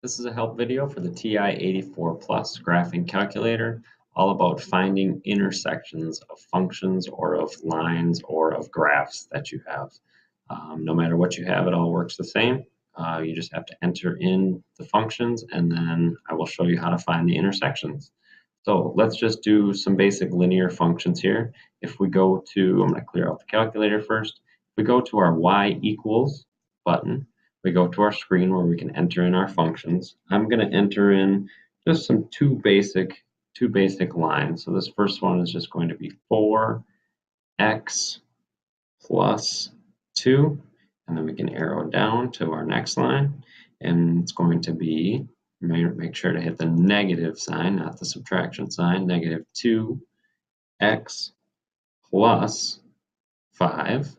This is a help video for the TI-84 Plus graphing calculator, all about finding intersections of functions or of lines or of graphs that you have. No matter what you have, it all works the same. You just have to enter in the functions, and then I will show you how to find the intersections. So let's just do some basic linear functions here. If we go to, I'm going to clear out the calculator first. If we go to our y equals button, we go to our screen where we can enter in our functions. I'm going to enter in just some two basic lines. So this first one is just going to be 4x plus 2, and then we can arrow down to our next line, and it's going to be, make sure to hit the negative sign, not the subtraction sign, negative 2x plus 5.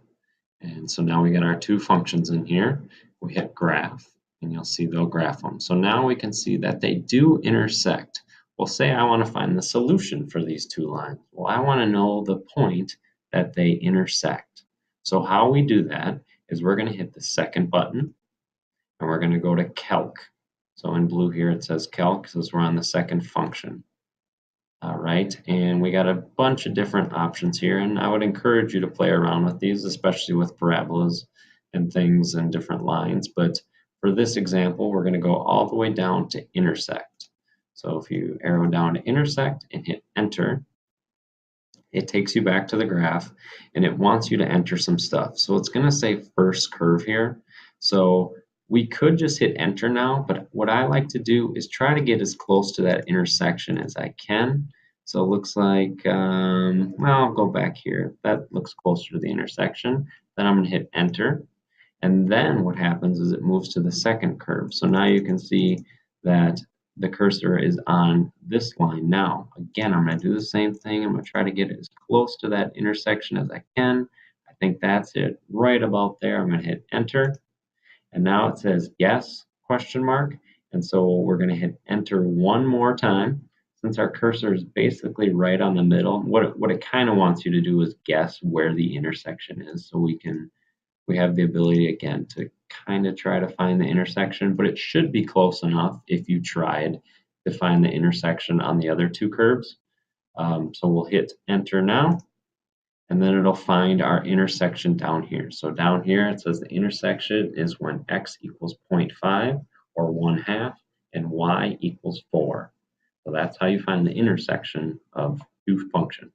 And so now we got our two functions in here. We hit graph, and you'll see they'll graph them. So now we can see that they do intersect. Well, say I want to find the solution for these two lines. Well, I want to know the point that they intersect. So how we do that is we're going to hit the second button, and we're going to go to calc. So in blue here it says calc because we're on the second function. All right, and we got a bunch of different options here, and I would encourage you to play around with these, especially with parabolas and things and different lines. But for this example, we're going to go all the way down to intersect. So if you arrow down to intersect and hit enter, it takes you back to the graph, and it wants you to enter some stuff. So it's going to say first curve here. So we could just hit enter now, but what I like to do is try to get as close to that intersection as I can. So it looks like, well, I'll go back here. That looks closer to the intersection. Then I'm going to hit enter. And then what happens is it moves to the second curve. So now you can see that the cursor is on this line now. Again, I'm going to do the same thing. I'm going to try to get as close to that intersection as I can. I think that's it right about there. I'm going to hit enter. And now it says yes, question mark. And so we're going to hit enter one more time. Since our cursor is basically right on the middle, what it kind of wants you to do is guess where the intersection is. So we have the ability again to kind of try to find the intersection, but it should be close enough if you tried to find the intersection on the other two curves. So we'll hit enter now. And then it'll find our intersection down here. So down here it says the intersection is when x equals 0.5 or 1/2 and y equals 4. So that's how you find the intersection of two functions.